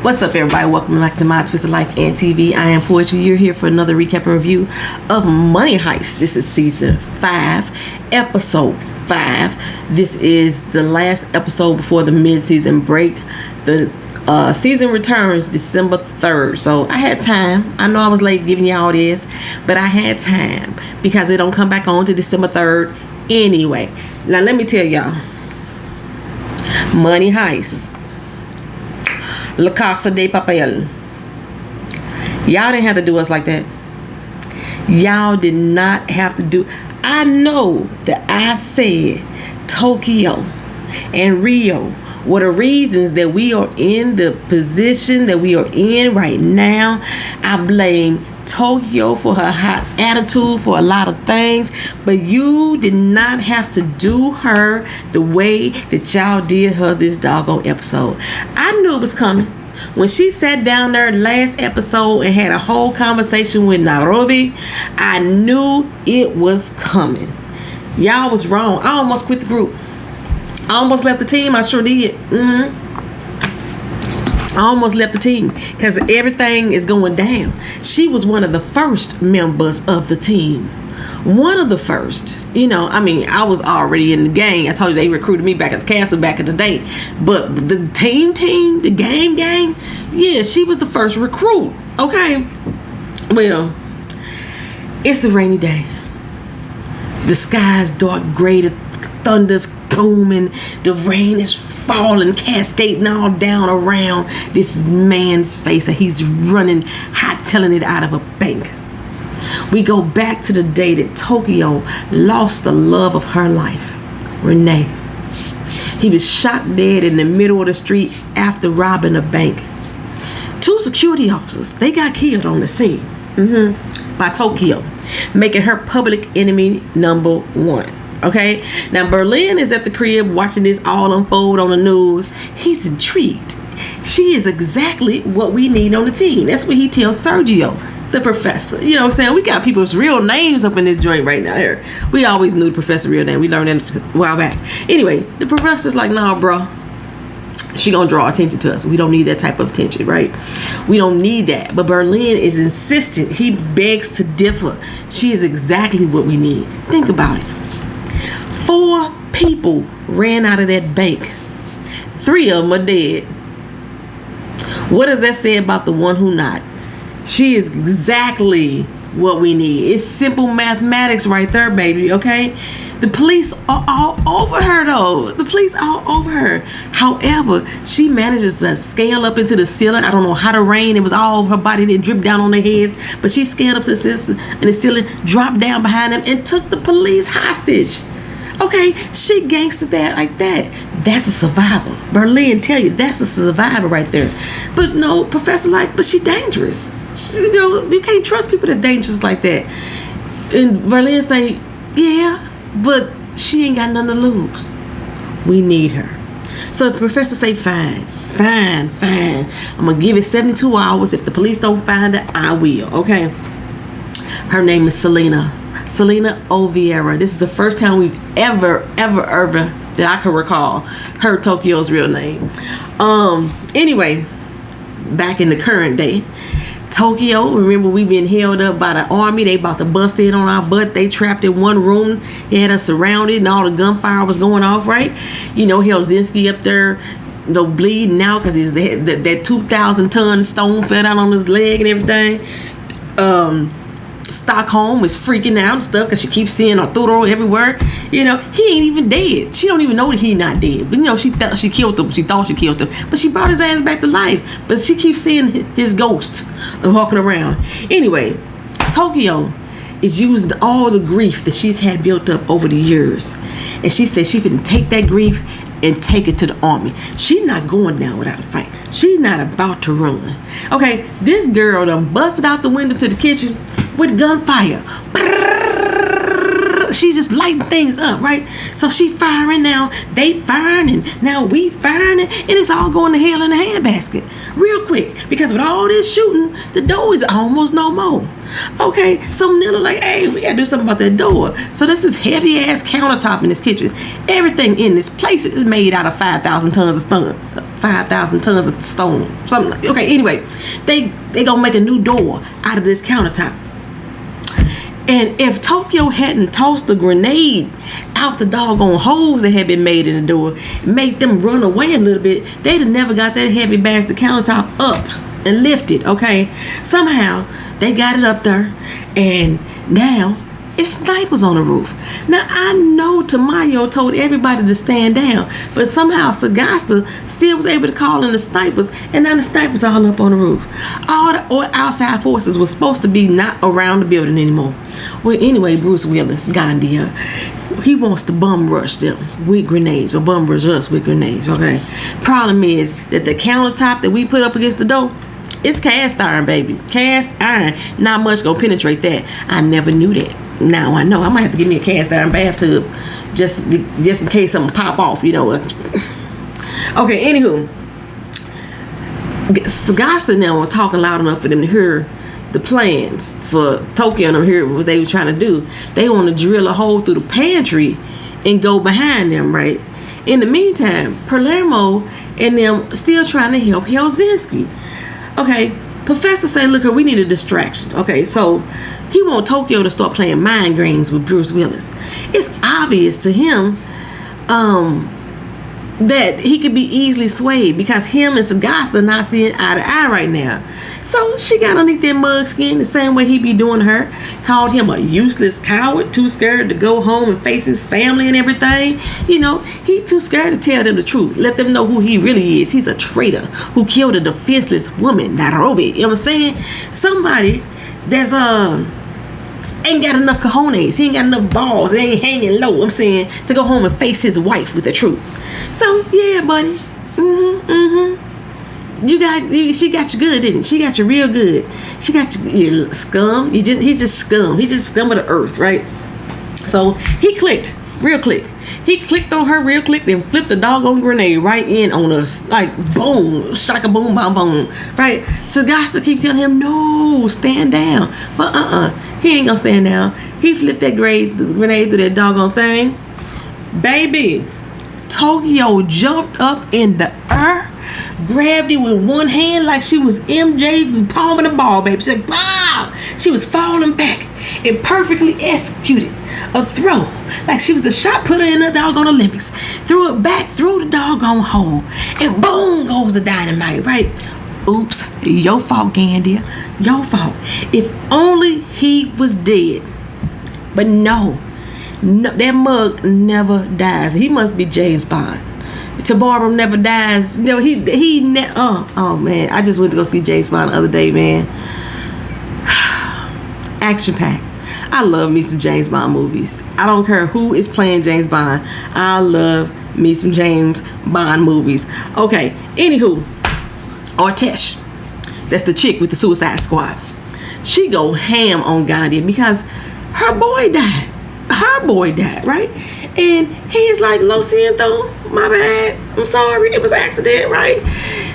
What's up, everybody? Welcome back to My Twisted Life and TV. I am Poetry. You're here for another recap and review of Money Heist. This is season 5, episode 5. This is the last episode before the mid-season break. The season returns December 3rd. So I had time. I know I was late giving y'all this, but I had time because it don't come back on to December 3rd anyway. Now let me tell y'all. Money Heist. Casa de Papel. Y'all didn't have to do us like that. Y'all did not have to do. I know that I said Tokyo and Rio were the reasons that we are in the position that we are in right now. I blame Tokyo for her hot attitude for a lot of things, but you did not have to do her the way that y'all did her this doggone episode. I knew it was coming when she sat down there last episode and had a whole conversation with Nairobi. I knew it was coming. Y'all was wrong. I almost quit the group. I almost left the team. I sure did. I almost left the team because everything is going down. She was one of the first members of the team. One of the first. You know, I mean, I was already in the gang. I told you they recruited me back at the castle back in the day. But the team, the gang, yeah, she was the first recruit. Okay. Well, it's a rainy day. The sky's dark gray. The thunder's booming. The rain is falling, cascading all down around this man's face, and he's running, hot-tailing it out of a bank. We go back to the day that Tokyo lost the love of her life, Renee. He was shot dead in the middle of the street after robbing a bank. 2 security officers, they got killed on the scene by Tokyo, making her public enemy number 1. Okay, now Berlin is at the crib watching this all unfold on the news. He's intrigued. She is exactly what we need on the team. That's what he tells Sergio, the professor. You know what I'm saying? We got people's real names up in this joint right now here. We always knew the professor's real name. We learned that a while back. Anyway, the professor's like, nah, bro. She gonna draw attention to us. We don't need that type of attention, right? We don't need that. But Berlin is insistent. He begs to differ. She is exactly what we need. Think about it. 4 people ran out of that bank. 3 of them are dead. What does that say about the one who not? She is exactly what we need. It's simple mathematics right there, baby, okay? The police are all over her, though. The police are all over her. However, she manages to scale up into the ceiling. I don't know how the rain, it was all over her body, then dripped down on their heads. But she scaled up to the ceiling, dropped down behind them, and took the police hostage. Okay, she gangstered that like that. That's a survivor. Berlin tell you that's a survivor right there. But no, Professor like, but she dangerous. You know, you can't trust people that's dangerous like that. And Berlin say, yeah, but she ain't got nothing to lose. We need her. So the professor say, fine. I'm gonna give it 72 hours. If the police don't find her, I will. Okay. Her name is Selena Oliveira. This is the first time we've ever that I can recall heard Tokyo's real name. Anyway, back in the current day, Tokyo, remember we been held up by the army. They about to bust in on our butt. They trapped in one room. He had us surrounded and all the gunfire was going off, right? You know, Helsinki up there, no bleeding out because that 2,000-ton stone fell down on his leg and everything. Stockholm is freaking out and stuff because she keeps seeing Arturo everywhere. You know, he ain't even dead. She don't even know that he not dead. But you know, she thought she killed him. But she brought his ass back to life. But she keeps seeing his ghost walking around. Anyway, Tokyo is using all the grief that she's had built up over the years. And she said she can take that grief and take it to the army. She's not going down without a fight. She's not about to run. Okay, this girl done busted out the window to the kitchen with gunfire. She's just lighting things up, right? So she firing now, they firing, and now we firing, and it's all going to hell in a handbasket real quick. Because with all this shooting, the door is almost no more. Okay, so Nilla like, hey, we gotta do something about that door. So this is heavy ass countertop in this kitchen. Everything in this place is made out of 5,000 tons of stone. 5,000 tons of stone. Something. Okay, anyway, they gonna make a new door out of this countertop. And if Tokyo hadn't tossed the grenade out the doggone holes that had been made in the door, made them run away a little bit, they'd have never got that heavy bastard countertop up and lifted, okay? Somehow, they got it up there, and now it's snipers on the roof. Now, I know Tamayo told everybody to stand down, but somehow Sagasta still was able to call in the snipers, and now the snipers all up on the roof. All the outside forces were supposed to be not around the building anymore. Well, anyway, Bruce Willis, Gandia, he wants to bum rush them with grenades, or bum rush us with grenades, okay? Problem is that the countertop that we put up against the door, it's cast iron, baby. Cast iron. Not much gonna penetrate that. I never knew that. Now I know. I might have to give me a cast iron bathtub just in case something pop off, you know. Okay, anywho. Sagasta now was talking loud enough for them to hear the plans for Tokyo and hear what they were trying to do. They want to drill a hole through the pantry and go behind them, right? In the meantime, Palermo and them still trying to help Helsinki. Okay, Professor say, look, we need a distraction. Okay, so he want Tokyo to start playing mind games with Bruce Willis. It's obvious to him that he could be easily swayed because him and Sagasta not seeing eye to eye right now. So she got underneath that mug skin the same way he be doing to her. Called him a useless coward, too scared to go home and face his family and everything. You know, he too scared to tell them the truth. Let them know who he really is. He's a traitor who killed a defenseless woman, Nairobi. You know what I'm saying? Somebody that's ain't got enough cojones. He ain't got enough balls. He ain't hanging low, I'm saying, to go home and face his wife with the truth. So, yeah, buddy. She got you good, didn't she? She got you real good. She got you scum. He's just scum. He's just scum of the earth, right? So, he clicked. Real click. He clicked on her real quick, then flipped the doggone grenade right in on us. Like, boom. Shaka boom, boom, boom. Right? Sagasta keeps telling him, no, stand down. But he ain't gonna stand down. He flipped that grenade through that doggone thing. Baby, Tokyo jumped up in the air, grabbed it with one hand like she was MJ palming the ball, baby. She's like, wow! She was falling back and perfectly executed a throw like she was the shot putter in the doggone Olympics. Threw it back through the doggone hole, and boom goes the dynamite, right? Oops, your fault, Gandia. Your fault. If only he was dead. But no, that mug never dies. He must be James Bond. Tomorrow never dies. No, oh man, I just went to go see James Bond the other day, man. Action packed. I love me some James Bond movies. I don't care who is playing James Bond. I love me some James Bond movies. Okay, anywho, Ortesh, that's the chick with the Suicide Squad. She go ham on Gandhi because her boy died. Her boy died, right? And he's like, Lo siento, my bad. I'm sorry, it was an accident, right?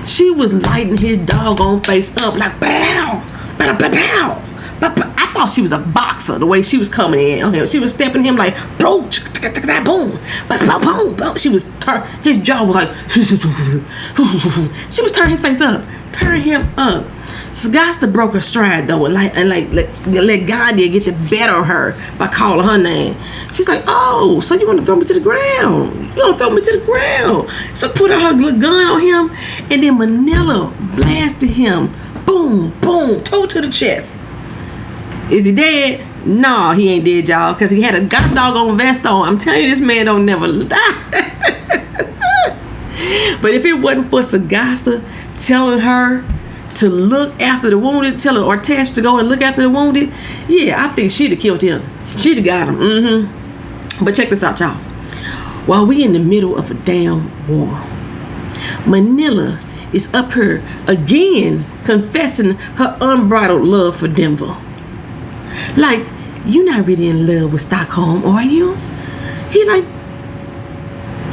She was lighting his doggone face up like, bow, bow, bow, bow. I thought she was a boxer the way she was coming in on him. She was stepping him like, boom, boom, boom, boom. She was his jaw was like, she was turning his face up, turning him up. Sagasta broke her stride though, and let Gandhi get the better of her by calling her name. She's like, oh, so you want to throw me to the ground? You gonna throw me to the ground? So put her gun on him, and then Manila blasted him. Boom, boom, toe to the chest. Is he dead? No, he ain't dead, y'all, because he had a doggone vest on. I'm telling you, this man don't never die. But if it wasn't for Sagasta telling her to look after the wounded, telling Ortesh to go and look after the wounded, yeah, I think she'd have killed him. She'd have got him. But check this out, y'all. While we in the middle of a damn war, Manila is up here again confessing her unbridled love for Denver. Like, you're not really in love with Stockholm, are you? He like,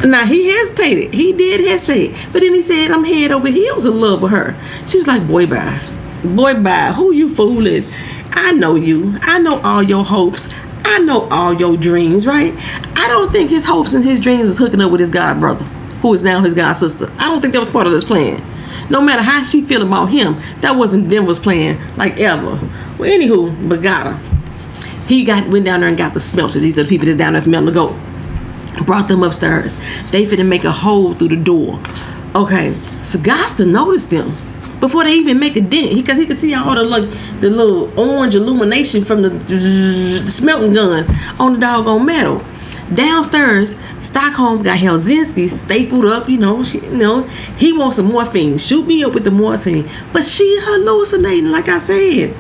now he hesitated. He did hesitate. But then he said, I'm head over heels in love with her. She was like, boy, bye. Boy, bye. Who you fooling? I know you. I know all your hopes. I know all your dreams, right? I don't think his hopes and his dreams was hooking up with his god brother, who is now his god sister. I don't think that was part of this plan. No matter how she feel about him, that wasn't Denver's plan, like ever. Well, anywho, but got her. He went down there and got the smelters. These are the people that's down there smelting the goat. Brought them upstairs. They finna make a hole through the door. Okay, Sagasta noticed them before they even make a dent, because he could see all the little orange illumination from the smelting gun on the doggone metal. Downstairs, Stockholm got Helsinki stapled up. He wants some morphine. Shoot me up with the morphine, but she hallucinating, like I said.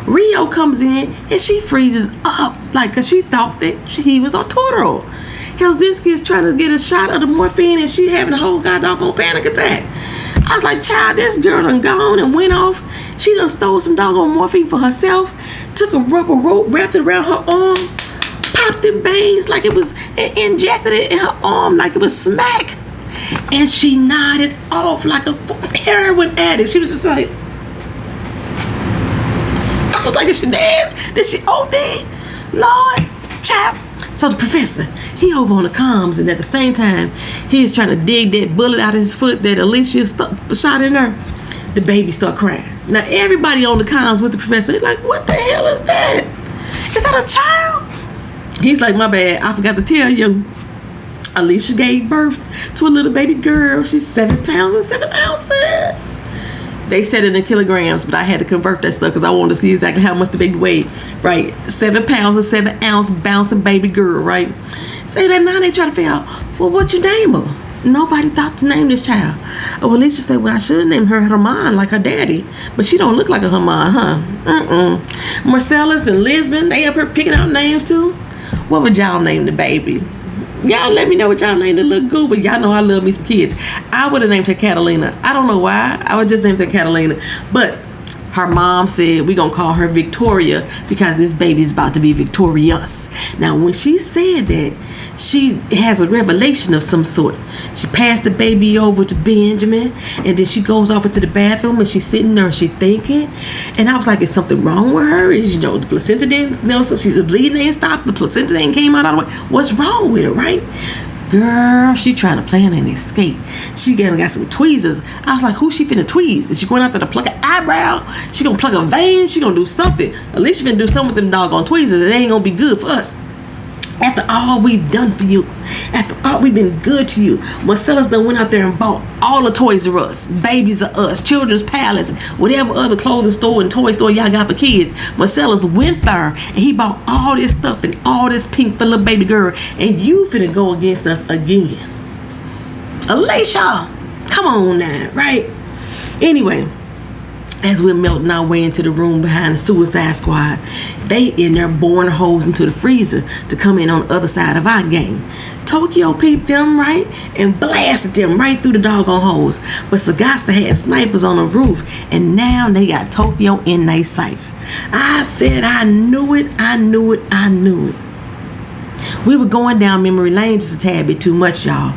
Rio comes in and she freezes up, cause she thought that he was Arturo. Helsinki is trying to get a shot of the morphine and she having a whole goddamn panic attack. I was like, child, this girl done gone and went off. She done stole some doggone morphine for herself, took a rubber rope, wrapped it around her arm, popped them bangs like it was, injected it in her arm like it was smack. And she nodded off like a heroin addict. She was just like, I was like, is she dead? Did she OD? Lord, child. So the professor, he over on the comms, and at the same time, he's trying to dig that bullet out of his foot that Alicia shot in her. The baby start crying. Now everybody on the comms with the professor, they're like, what the hell is that? Is that a child? He's like, my bad, I forgot to tell you. Alicia gave birth to a little baby girl. She's 7 pounds and 7 ounces. They said it in kilograms, but I had to convert that stuff because I wanted to see exactly how much the baby weighed. Right, 7 pounds and 7 ounce bouncing baby girl. Right. Say that now they try to figure out, well, what you name her? Nobody thought to name this child. Oh, Alicia said, well, I should name her Herman like her daddy, but she don't look like a Herman, huh? Marcellus and Lisbon, they up here picking out names too. What would y'all name the baby? Y'all let me know what y'all named the little goo, but y'all know I love me some kids. I would have named her Catalina. I don't know why. I would just name her Catalina. But her mom said we're going to call her Victoria because this baby's about to be victorious. Now, when she said that, she has a revelation of some sort. She passed the baby over to Benjamin, and then she goes off into the bathroom, and she's sitting there and she's thinking. And I was like, is something wrong with her? Is, the placenta didn't, so the bleeding ain't stopped, the placenta ain't came out all the way. What's wrong with her, right? Girl, she trying to plan an escape. She got some tweezers. I was like, who she finna tweeze? Is she going out there to pluck an eyebrow? She gonna pluck a vein? She gonna do something. At least she finna do something with them doggone tweezers. It ain't gonna be good for us. After all we've done for you, after all we've been good to you, Marcellus done went out there and bought all the Toys R Us, Babies R Us, Children's Palace, whatever other clothing store and toy store y'all got for kids. Marcellus went there and he bought all this stuff and all this pink for little baby girl, and you finna go against us again. Alicia, come on now, right? Anyway, as we're melting our way into the room behind the Suicide Squad, they in there boring holes into the freezer to come in on the other side of our game. Tokyo peeped them, right, and blasted them right through the doggone holes. But Sagasta had snipers on the roof, and now they got Tokyo in their sights. I said I knew it, I knew it, I knew it. We were going down memory lane just a tad bit too much, y'all.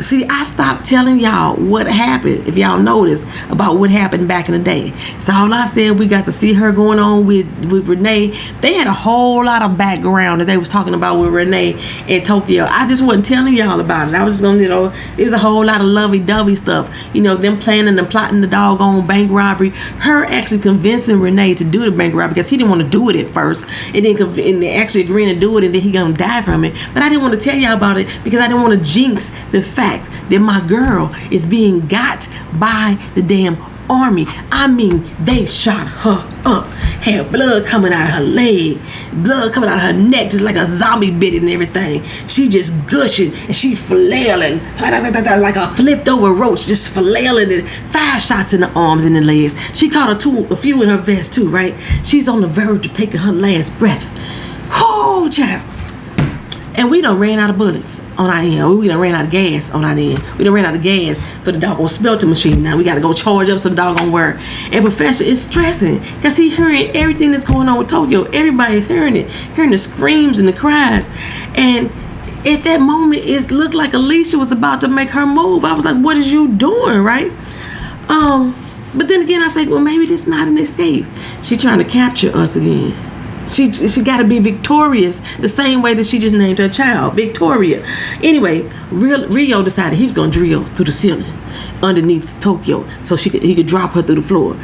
See, I stopped telling y'all what happened, if y'all noticed, about what happened back in the day. So all I said, we got to see her going on with Renee. They had a whole lot of background that they was talking about with Renee in Tokyo. I just wasn't telling y'all about it. I was just going to, it was a whole lot of lovey-dovey stuff. Them planning and plotting the doggone bank robbery. Her actually convincing Renee to do the bank robbery because he didn't want to do it at first. And they actually agreeing to do it, and then he going to die from it. But I didn't want to tell y'all about it because I didn't want to jinx the fact that my girl is being got by the damn army. I mean, they shot her up, had blood coming out of her leg, blood coming out of her neck, just like a zombie bit and everything. She just gushing and she flailing like a flipped over roach, just flailing, and 5 shots in the arms and the legs. She caught a few in her vest too, right? She's on the verge of taking her last breath. Oh, child. And we done ran out of bullets on our end. We done ran out of gas on our end. We done ran out of gas for the doggone smelter machine. Now we got to go charge up some doggone work. And Professor is stressing because he hearing everything that's going on with Tokyo. Everybody's hearing it, hearing the screams and the cries. And at that moment, it looked like Alicia was about to make her move. I was like, what is you doing, right? But then again, I said, well, maybe this is not an escape. She trying to capture us again. She got to be victorious the same way that she just named her child Victoria. Anyway, Rio decided he was gonna drill through the ceiling underneath Tokyo so he could drop her through the floor.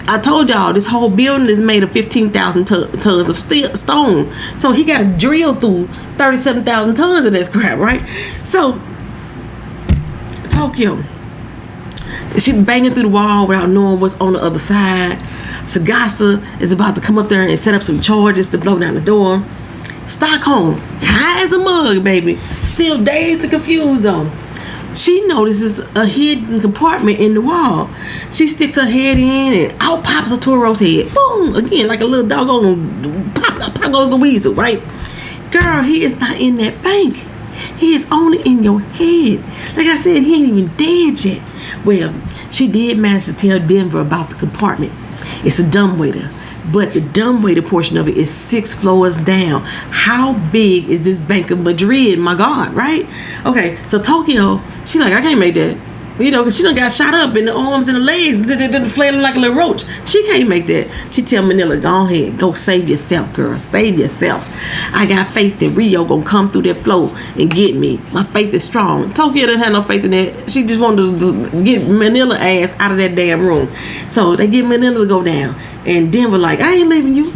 I told y'all this whole building is made of 15,000 tons of stone, so he got to drill through 37,000 tons of this crap, right? So Tokyo, she banging through the wall without knowing what's on the other side. Sagasta is about to come up there and set up some charges to blow down the door. Stockholm, high as a mug, baby, still dazed and confused though. She notices a hidden compartment in the wall. She sticks her head in and out pops a Toro's head. Boom! Again, like a little doggone pop goes the weasel, right? Girl, he is not in that bank. He is only in your head. Like I said, he ain't even dead yet. Well, she did manage to tell Denver about the compartment. It's a dumbwaiter, but the dumbwaiter portion of it is 6 floors down. How big is this Bank of Madrid? My God, right? Okay, so Tokyo, she like, I can't make that. You know, because she done got shot up in the arms and the legs, flailing like a little roach. She can't make that. She tell Manila, go ahead, go save yourself, girl, save yourself. I got faith that Rio gonna come through that floor and get me. My faith is strong. Tokyo didn't have no faith in that. She just wanted to get Manila ass out of that damn room. So they get Manila to go down. And Denver like, I ain't leaving you.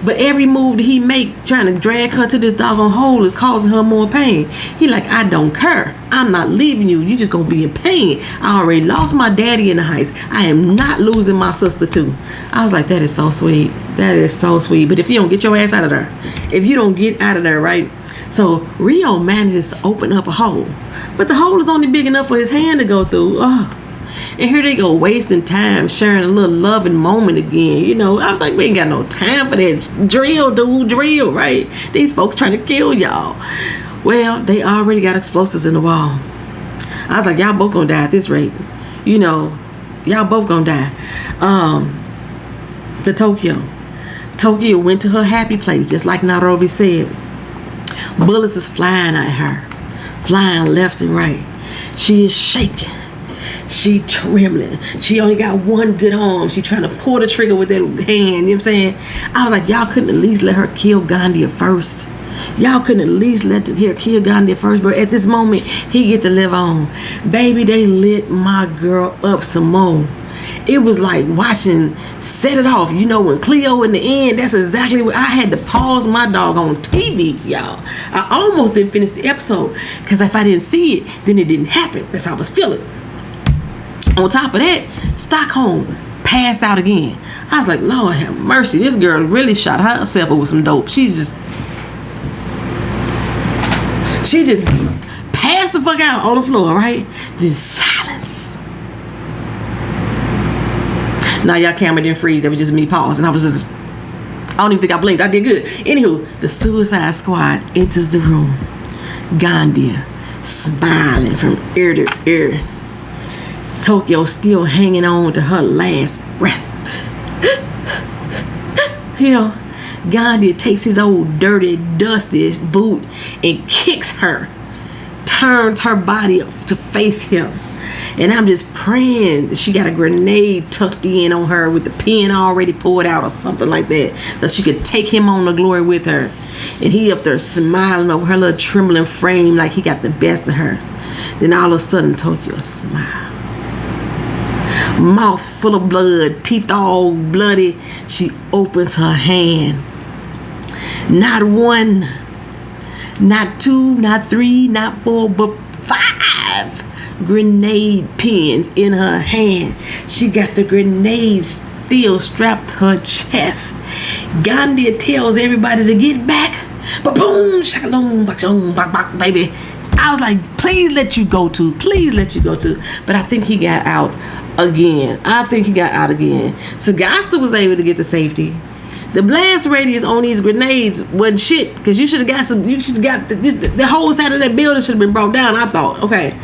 But every move that he make, trying to drag her to this doggone hole, is causing her more pain. He like, I don't care. I'm not leaving you. You just gonna be in pain. I already lost my daddy in the heist. I am not losing my sister too. I was like, that is so sweet. That is so sweet. But if you don't get your ass out of there, if you don't get out of there, right? So Rio manages to open up a hole, but the hole is only big enough for his hand to go through. And here they go, wasting time, sharing a little loving moment again. You know, I was like, we ain't got no time for that drill, dude, drill, right? These folks trying to kill y'all. Well, they already got explosives in the wall. I was like, y'all both gonna die at this rate. You know, y'all both gonna die. The Tokyo went to her happy place, just like Nairobi said. Bullets is flying at her, flying left and right. She is shaking. She trembling. She only got one good arm. She trying to pull the trigger with that hand. You know what I'm saying? I was like, y'all couldn't at least let her kill Gandhi first. Y'all couldn't at least let her kill Gandhi first. But at this moment, he get to live on. Baby, they lit my girl up some more. It was like watching Set It Off. You know, when Cleo in the end, that's exactly what I had to pause my dog on TV, y'all. I almost didn't finish the episode. Because if I didn't see it, then it didn't happen. That's how I was feeling. On top of that, Stockholm passed out again. I was like, Lord have mercy. This girl really shot herself with some dope. She just passed the fuck out on the floor, right? Then silence. Now y'all camera didn't freeze. It was just me pausing. I was just, I don't even think I blinked. I did good. Anywho, the Suicide Squad enters the room. Gandhi smiling from ear to ear. Tokyo still hanging on to her last breath. You know, Gandhi takes his old dirty, dusty boot and kicks her, turns her body to face him. And I'm just praying that she got a grenade tucked in on her with the pin already pulled out or something like that, that she could take him on the glory with her. And he up there smiling over her little trembling frame like he got the best of her. Then all of a sudden, Tokyo smiled. Mouth full of blood, teeth all bloody. She opens her hand. Not one, not two, not three, not four, but 5 grenade pins in her hand. She got the grenades still strapped to her chest. Gandhi tells everybody to get back. But boom, shakalong, bakshong, bak bak, baby. I was like, please let you go to. But I think he got out again. Sagasta was able to get to safety. The blast radius on these grenades wasn't shit, because you should have got the whole side of that building should have been brought down. I thought, okay,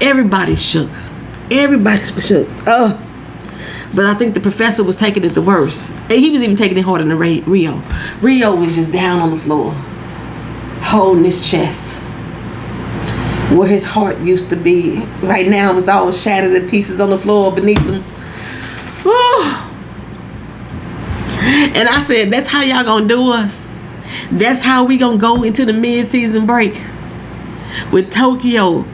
everybody shook. But I think the professor was taking it the worst, and he was even taking it harder than Rio. Rio was just down on the floor, holding his chest where his heart used to be. Right now, it was all shattered in pieces on the floor beneath him. And I said, that's how y'all gonna do us. That's how we gonna go into the mid-season break with Tokyo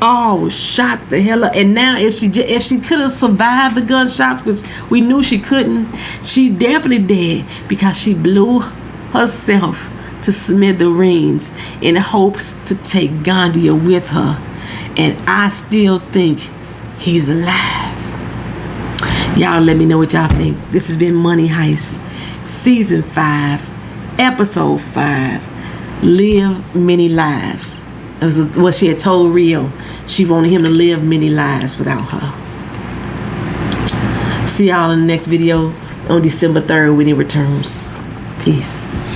all shot the hell up. And now if she could have survived the gunshots, which we knew she couldn't, she definitely did, because she blew herself to smithereens in hopes to take Gandia with her. And I still think he's alive. Y'all let me know what y'all think. This has been Money Heist, Season 5, Episode 5, Live Many Lives. That was what she had told Rio. She wanted him to live many lives without her. See y'all in the next video on December 3rd when he returns. Peace.